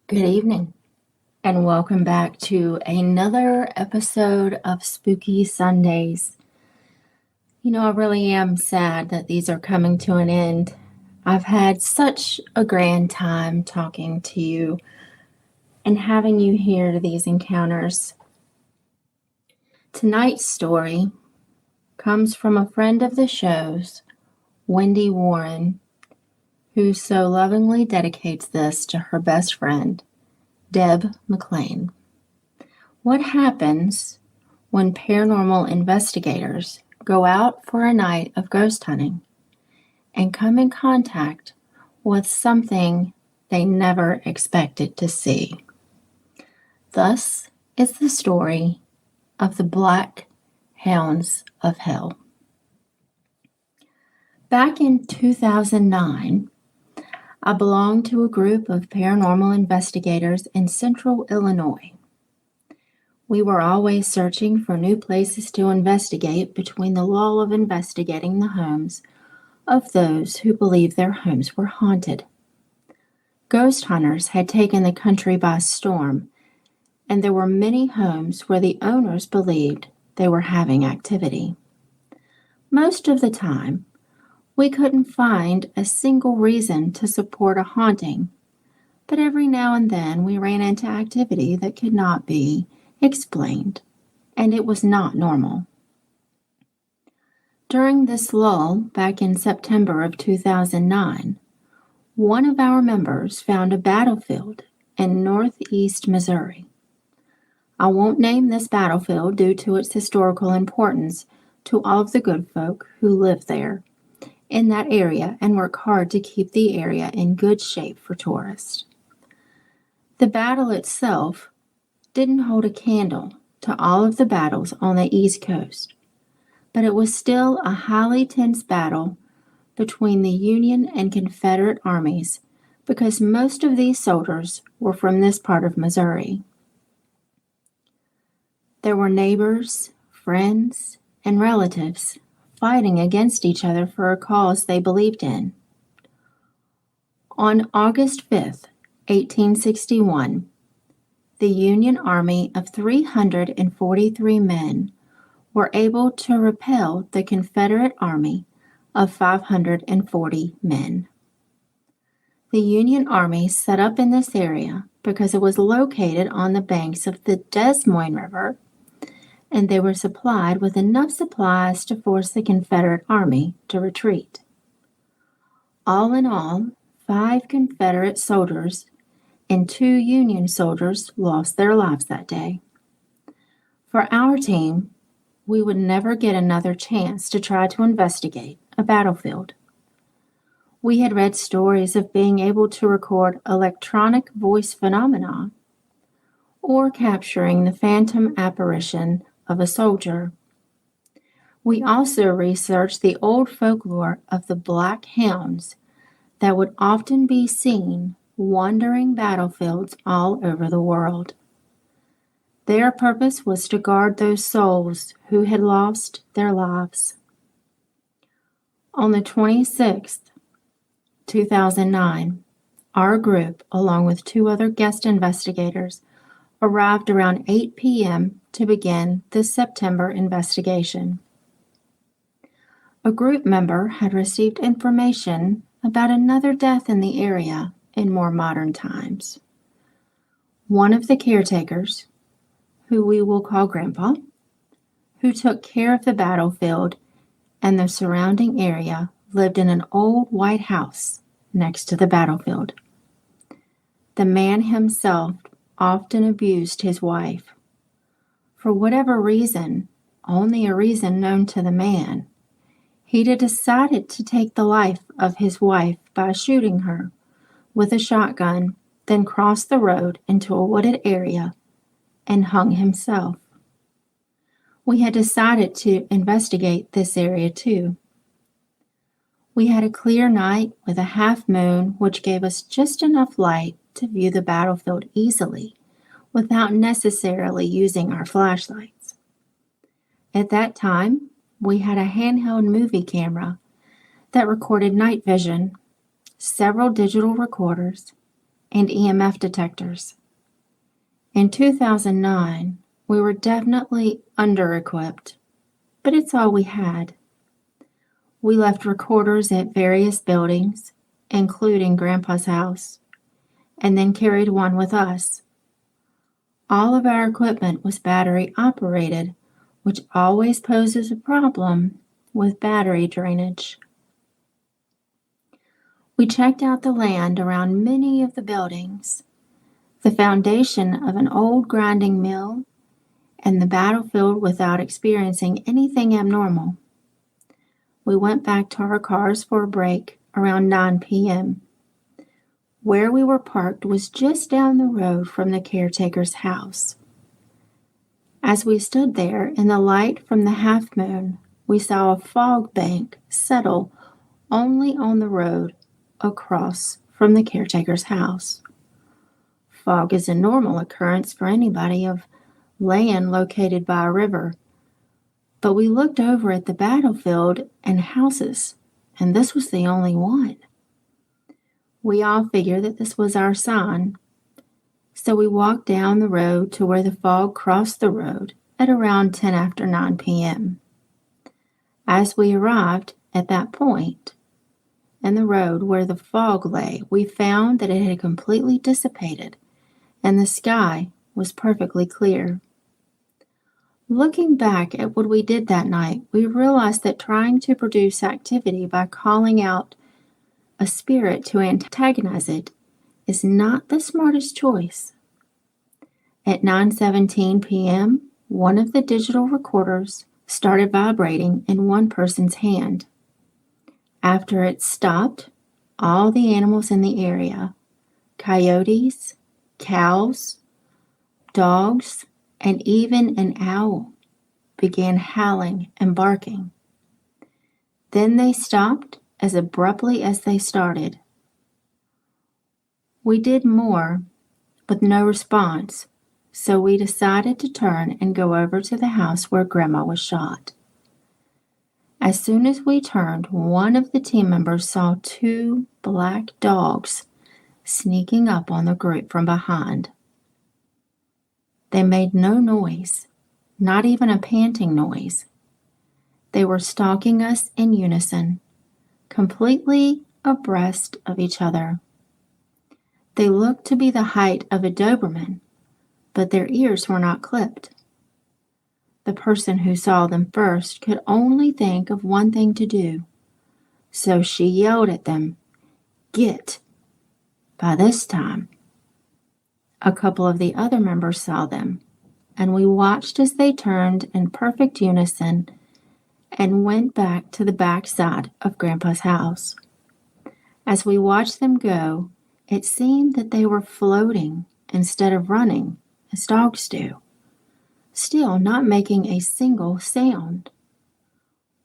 Good evening, and welcome back to another episode of Spooky Sundays. You know, I really am sad that these are coming to an end. I've had such a grand time talking to you and having you hear these encounters. Tonight's story comes from a friend of the show's, Wendy Warren, who so lovingly dedicates this to her best friend, Deb McLean. What happens when paranormal investigators go out for a night of ghost hunting and come in contact with something they never expected to see? Thus is the story of the Black Hounds of Hell. Back in 2009, I belonged to a group of paranormal investigators in central Illinois. We were always searching for new places to investigate between the lull of investigating the homes of those who believed their homes were haunted. Ghost hunters had taken the country by storm, and there were many homes where the owners believed they were having activity. Most of the time, we couldn't find a single reason to support a haunting, but every now and then we ran into activity that could not be explained, and it was not normal. During this lull, back in September of 2009, one of our members found a battlefield in northeast Missouri. I won't name this battlefield due to its historical importance to all of the good folk who live there in that area and work hard to keep the area in good shape for tourists. The battle itself didn't hold a candle to all of the battles on the East Coast, but it was still a highly tense battle between the Union and Confederate armies because most of these soldiers were from this part of Missouri. There were neighbors, friends, and relatives fighting against each other for a cause they believed in. On August 5th, 1861, the Union Army of 343 men were able to repel the Confederate Army of 540 men. The Union Army set up in this area because it was located on the banks of the Des Moines River, and they were supplied with enough supplies to force the Confederate Army to retreat. All in all, 5 Confederate soldiers and 2 Union soldiers lost their lives that day. For our team, we would never get another chance to try to investigate a battlefield. We had read stories of being able to record electronic voice phenomena or capturing the phantom apparition of a soldier. We also researched the old folklore of the Black Hounds that would often be seen wandering battlefields all over the world. Their purpose was to guard those souls who had lost their lives. On the 26th, 2009, our group, along with 2 other guest investigators, arrived around 8 p.m. to begin the September investigation. A group member had received information about another death in the area in more modern times. One of the caretakers, who we will call Grandpa, who took care of the battlefield and the surrounding area, lived in an old white house next to the battlefield. The man himself often abused his wife. For whatever reason, only a reason known to the man, he had decided to take the life of his wife by shooting her with a shotgun, then crossed the road into a wooded area and hung himself. We had decided to investigate this area too. We had a clear night with a half moon, which gave us just enough light to view the battlefield easily without necessarily using our flashlights. At that time, we had a handheld movie camera that recorded night vision, several digital recorders, and EMF detectors. In 2009, we were definitely under-equipped, but it's all we had. We left recorders at various buildings, including Grandpa's house, and then carried one with us. All of our equipment was battery operated, which always poses a problem with battery drainage. We checked out the land around many of the buildings, the foundation of an old grinding mill, and the battlefield without experiencing anything abnormal. We went back to our cars for a break around 9 p.m. Where we were parked was just down the road from the caretaker's house. As we stood there in the light from the half moon, we saw a fog bank settle only on the road across from the caretaker's house. Fog is a normal occurrence for anybody of land located by a river, but we looked over at the battlefield and houses, and this was the only one. We all figured that this was our sign, so we walked down the road to where the fog crossed the road at around 10 after 9 p.m. As we arrived at that point in the road where the fog lay, we found that it had completely dissipated and the sky was perfectly clear. Looking back at what we did that night, we realized that trying to produce activity by calling out a spirit to antagonize it is not the smartest choice. At 9:17 p.m., one of the digital recorders started vibrating in one person's hand. After it stopped, all the animals in the area, coyotes, cows, dogs, and even an owl, began howling and barking. Then they stopped as abruptly as they started. We did more, with no response, so we decided to turn and go over to the house where Grandma was shot. As soon as we turned, one of the team members saw two black dogs sneaking up on the group from behind. They made no noise, not even a panting noise. They were stalking us in unison, completely abreast of each other. They looked to be the height of a Doberman, but their ears were not clipped. The person who saw them first could only think of one thing to do, so she yelled at them, "Get!" By this time, a couple of the other members saw them, and we watched as they turned in perfect unison and went back to the back side of Grandpa's house. As we watched them go, it seemed that they were floating instead of running, as dogs do, still not making a single sound.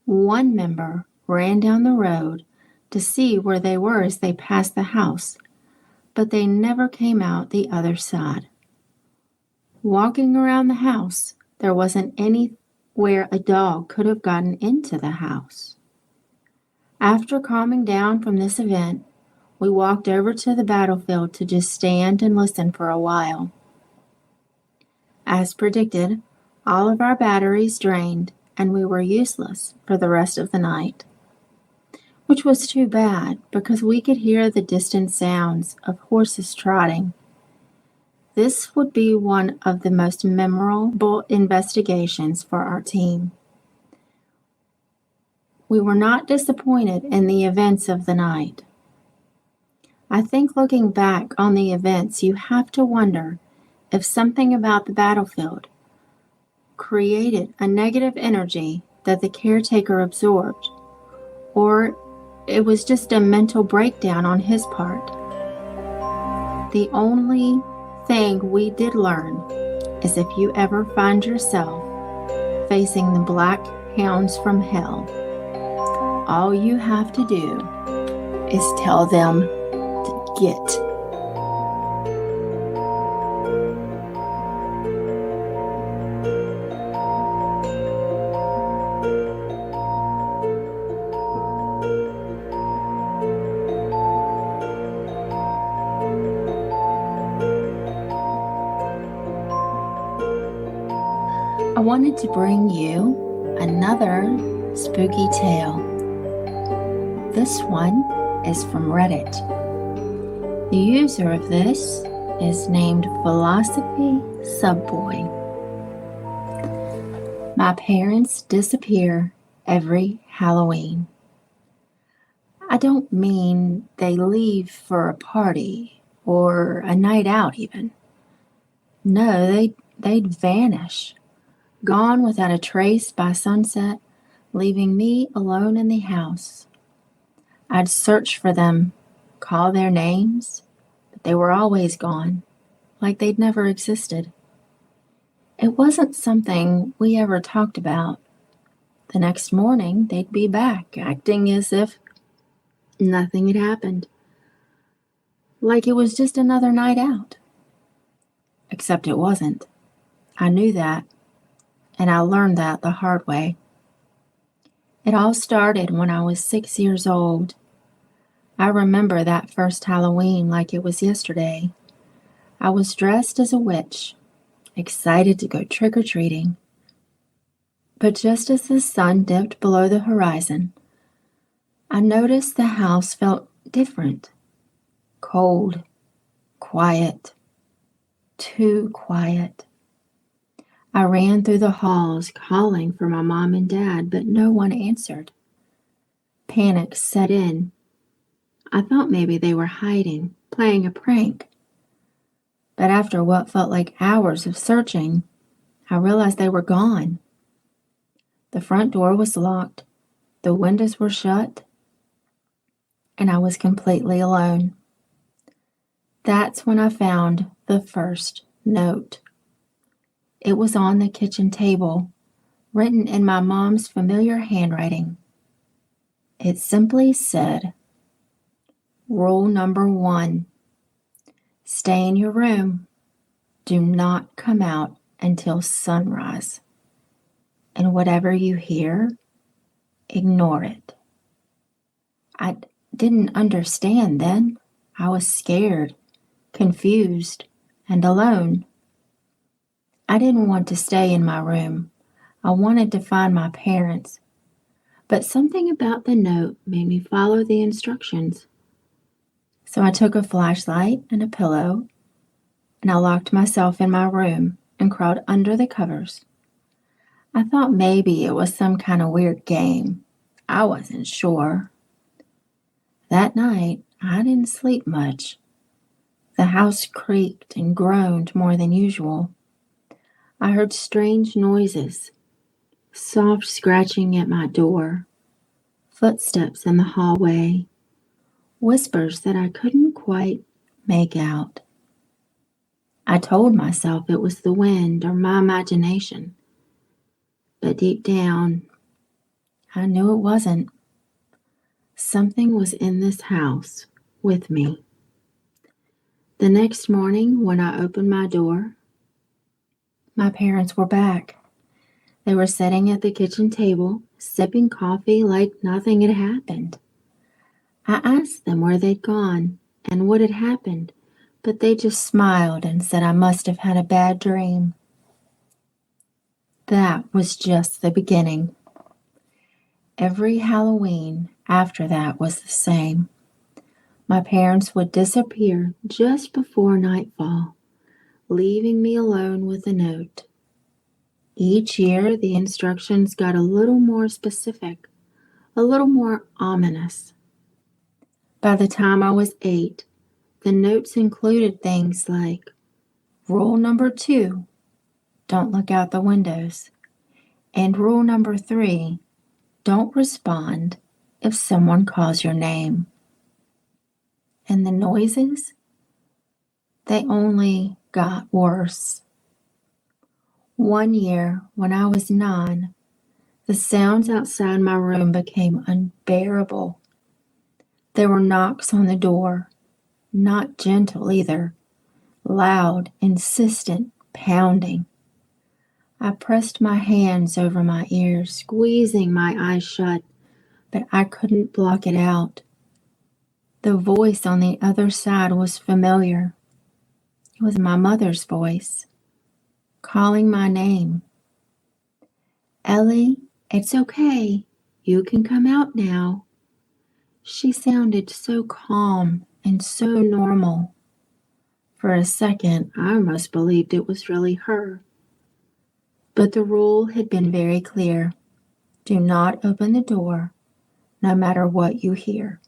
One member ran down the road to see where they were as they passed the house, but they never came out the other side. Walking around the house, there wasn't anywhere a dog could have gotten into the house. After calming down from this event, we walked over to the battlefield to just stand and listen for a while. As predicted, All of our batteries drained, and we were useless for the rest of the night, which was too bad because we could hear the distant sounds of horses trotting. This would be one of the most memorable investigations for our team. We were not disappointed in the events of the night. I think looking back on the events, you have to wonder if something about the battlefield created a negative energy that the caretaker absorbed, or it was just a mental breakdown on his part. The only thing we did learn is if you ever find yourself facing the black hounds from hell, all you have to do is tell them to get. I wanted to bring you another spooky tale. This one is from Reddit. The user of this is named Philosophy Subboy. My parents disappear every Halloween. I don't mean they leave for a party or a night out even. No, they'd vanish. Gone without a trace by sunset, leaving me alone in the house. I'd search for them, call their names, but they were always gone, like they'd never existed. It wasn't something we ever talked about. The next morning, they'd be back, acting as if nothing had happened, like it was just another night out. Except it wasn't. I knew that. And I learned that the hard way. It all started when I was 6 years old. I remember that first Halloween like it was yesterday. I was dressed as a witch, excited to go trick-or-treating. But just as the sun dipped below the horizon, I noticed the house felt different. Cold, quiet, too quiet. I ran through the halls calling for my mom and dad, but no one answered. Panic set in. I thought maybe they were hiding, playing a prank. But after what felt like hours of searching, I realized they were gone. The front door was locked, the windows were shut, and I was completely alone. That's when I found the first note. It was on the kitchen table, written in my mom's familiar handwriting. It simply said, "Rule number 1, stay in your room. Do not come out until sunrise. And whatever you hear, ignore it." I didn't understand then. I was scared, confused, and alone. I didn't want to stay in my room. I wanted to find my parents. But something about the note made me follow the instructions. So I took a flashlight and a pillow, and I locked myself in my room and crawled under the covers. I thought maybe it was some kind of weird game. I wasn't sure. That night, I didn't sleep much. The house creaked and groaned more than usual. I heard strange noises, soft scratching at my door, footsteps in the hallway, whispers that I couldn't quite make out. I told myself it was the wind or my imagination, but deep down, I knew it wasn't. Something was in this house with me. The next morning, when I opened my door, my parents were back. They were sitting at the kitchen table, sipping coffee like nothing had happened. I asked them where they'd gone and what had happened, but they just smiled and said I must have had a bad dream. That was just the beginning. Every Halloween after that was the same. My parents would disappear just before nightfall, leaving me alone with a note. Each year, the instructions got a little more specific, a little more ominous. By the time I was 8, the notes included things like, Rule number 2, don't look out the windows. And rule number 3, don't respond if someone calls your name. And the noises, they only got worse. One year, when I was 9, the sounds outside my room became unbearable. There were knocks on the door, not gentle either, loud, insistent pounding. I pressed my hands over my ears, squeezing my eyes shut, but I couldn't block it out. The voice on the other side was familiar. It was my mother's voice, calling my name. Ellie, it's okay. You can come out now. She sounded so calm and so normal. For a second, I almost believed it was really her. But the rule had been very clear. Do not open the door, no matter what you hear.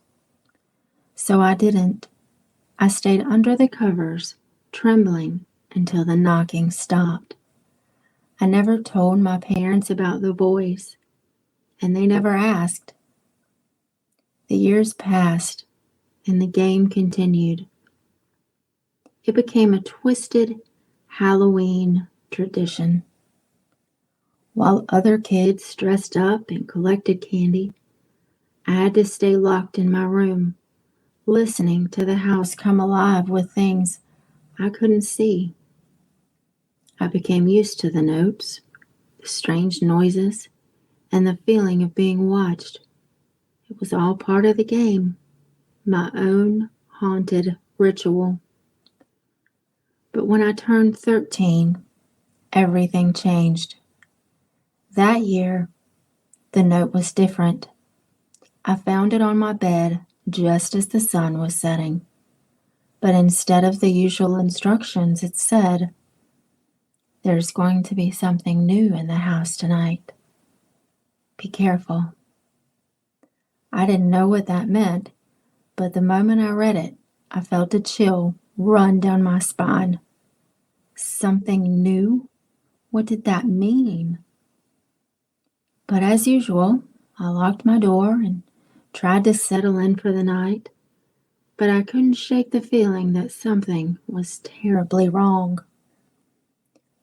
So I didn't. I stayed under the covers, trembling until the knocking stopped. I never told my parents about the voice, and they never asked. The years passed, and the game continued. It became a twisted Halloween tradition. While other kids dressed up and collected candy, I had to stay locked in my room, listening to the house come alive with things I couldn't see. I became used to the notes, the strange noises, and the feeling of being watched. It was all part of the game, my own haunted ritual. But when I turned 13, everything changed. That year, the note was different. I found it on my bed just as the sun was setting. But instead of the usual instructions, it said, There's going to be something new in the house tonight. Be careful. I didn't know what that meant, but the moment I read it, I felt a chill run down my spine. Something new? What did that mean? But as usual, I locked my door and tried to settle in for the night, but I couldn't shake the feeling that something was terribly wrong.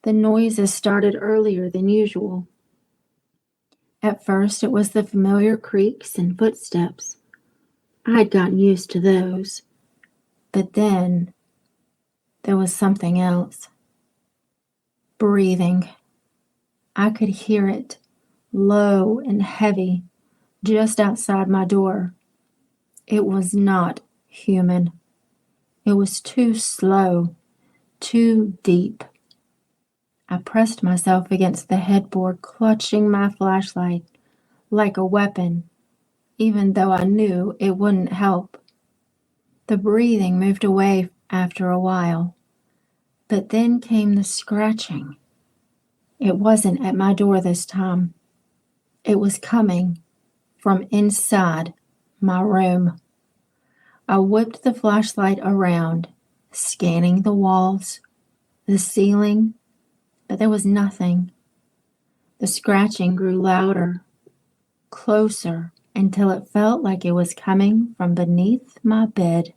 The noises started earlier than usual. At first, it was the familiar creaks and footsteps. I had gotten used to those. But then, there was something else. Breathing. I could hear it, low and heavy, just outside my door. It was not human. It was too slow, too deep. I pressed myself against the headboard, clutching my flashlight like a weapon, even though I knew it wouldn't help. The breathing moved away after a while, but then came the scratching. It wasn't at my door this time. It was coming from inside my room. I whipped the flashlight around, scanning the walls, the ceiling, but there was nothing. The scratching grew louder, closer, until it felt like it was coming from beneath my bed.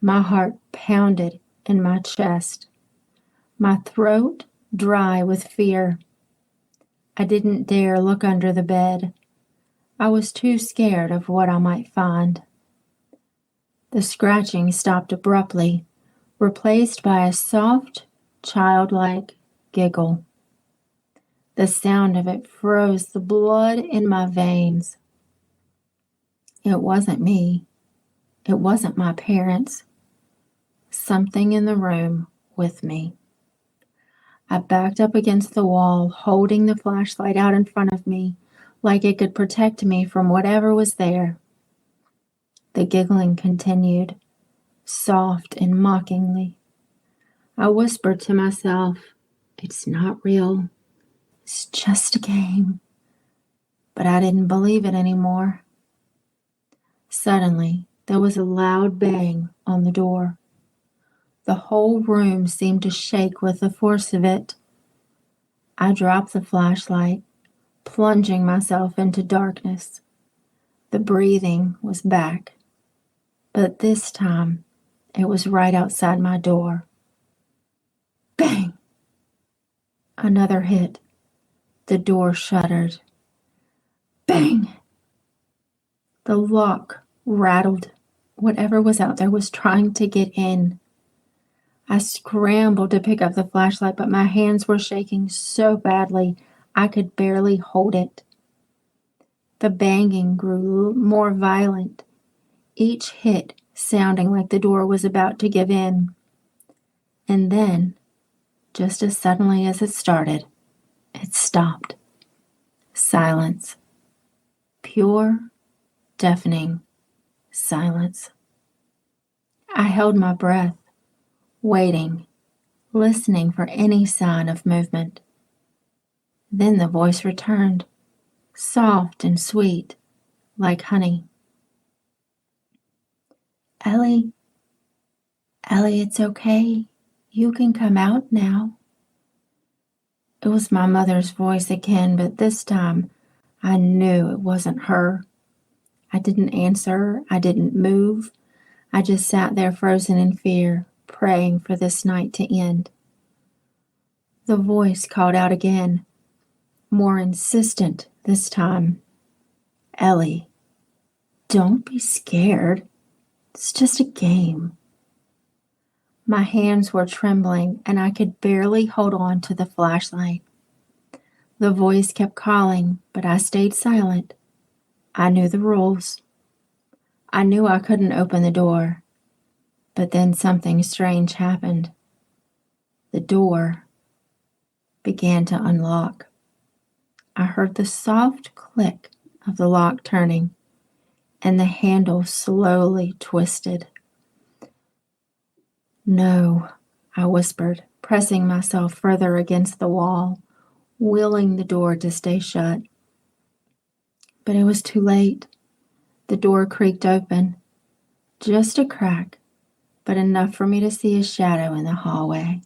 My heart pounded in my chest, my throat dry with fear. I didn't dare look under the bed. I was too scared of what I might find. The scratching stopped abruptly, replaced by a soft, childlike giggle. The sound of it froze the blood in my veins. It wasn't me. It wasn't my parents. Something in the room with me. I backed up against the wall, holding the flashlight out in front of me, like it could protect me from whatever was there. The giggling continued, soft and mockingly. I whispered to myself, "It's not real. It's just a game." But I didn't believe it anymore. Suddenly, there was a loud bang on the door. The whole room seemed to shake with the force of it. I dropped the flashlight, plunging myself into darkness. The breathing was back, but this time it was right outside my door. Bang! Another hit. The door shuddered. Bang! The lock rattled. Whatever was out there was trying to get in. I scrambled to pick up the flashlight, but my hands were shaking so badly I could barely hold it. The banging grew more violent, each hit sounding like the door was about to give in. And then, just as suddenly as it started, it stopped. Silence. Pure, deafening silence. I held my breath, waiting, listening for any sign of movement. Then the voice returned, soft and sweet, like honey. Ellie, it's okay. You can come out now." It was my mother's voice again, but this time I knew it wasn't her. I didn't answer. I didn't move. I just sat there frozen in fear, praying for this night to end. The voice called out again, more insistent this time. "Ellie, don't be scared. It's just a game." My hands were trembling, and I could barely hold on to the flashlight. The voice kept calling, but I stayed silent. I knew the rules. I knew I couldn't open the door. But then something strange happened. The door began to unlock. I heard the soft click of the lock turning, and the handle slowly twisted. "No," I whispered, pressing myself further against the wall, willing the door to stay shut. But it was too late. The door creaked open, just a crack, but enough for me to see a shadow in the hallway.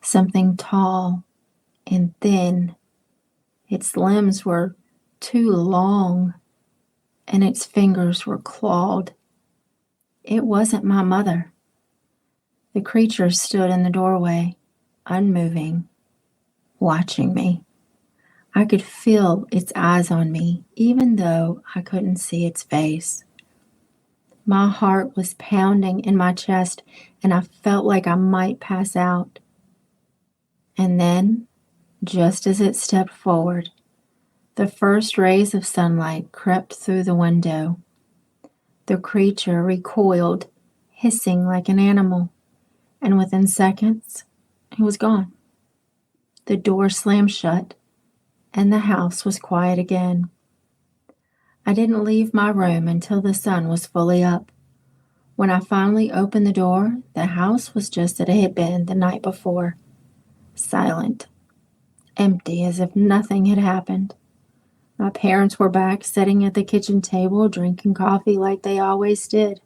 Something tall and thin. Its limbs were too long, and its fingers were clawed. It wasn't my mother. The creature stood in the doorway, unmoving, watching me. I could feel its eyes on me, even though I couldn't see its face. My heart was pounding in my chest, and I felt like I might pass out. And then, just as it stepped forward, the first rays of sunlight crept through the window. The creature recoiled, hissing like an animal, and within seconds, it was gone. The door slammed shut, and the house was quiet again. I didn't leave my room until the sun was fully up. When I finally opened the door, the house was just as it had been the night before. Silent, empty, as if nothing had happened. My parents were back, sitting at the kitchen table, drinking coffee like they always did.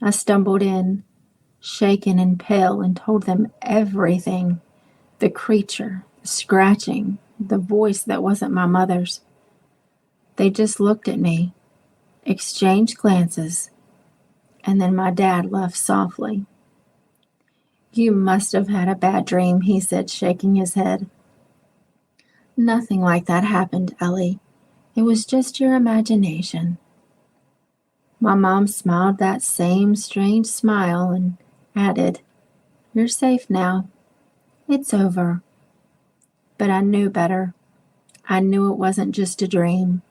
I stumbled in, shaken and pale, and told them everything. The creature, the scratching, the voice that wasn't my mother's. They just looked at me, exchanged glances, and then my dad laughed softly. "You must have had a bad dream," he said, shaking his head. "Nothing like that happened, Ellie. It was just your imagination." My mom smiled that same strange smile and added, "You're safe now. It's over." But I knew better. I knew it wasn't just a dream.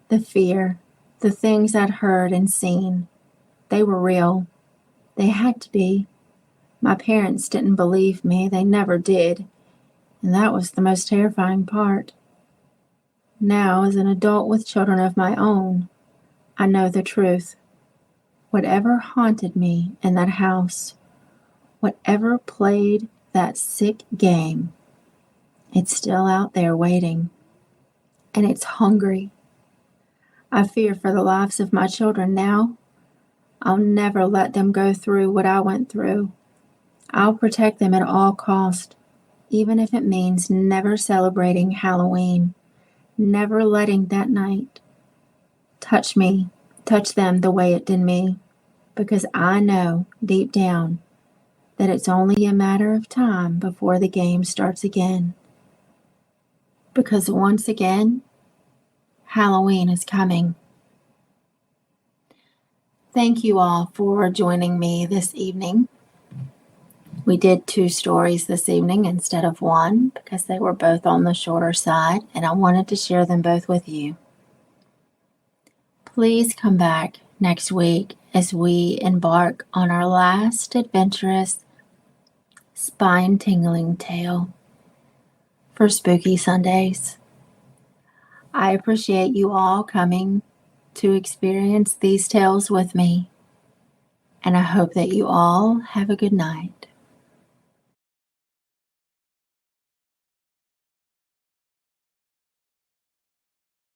The fear, the things I'd heard and seen, they were real. They had to be. My parents didn't believe me. They never did. And that was the most terrifying part. Now, as an adult with children of my own, I know the truth. Whatever haunted me in that house, whatever played that sick game, it's still out there waiting. And it's hungry. I fear for the lives of my children now. I'll never let them go through what I went through. I'll protect them at all cost, even if it means never celebrating Halloween, never letting that night touch them the way it did me, because I know deep down that it's only a matter of time before the game starts again. Because once again, Halloween is coming. Thank you all for joining me this evening. We did 2 stories this evening instead of 1 because they were both on the shorter side, and I wanted to share them both with you. Please come back next week as we embark on our last adventurous, spine-tingling tale for Spooky Sundays. I appreciate you all coming to experience these tales with me, and I hope that you all have a good night.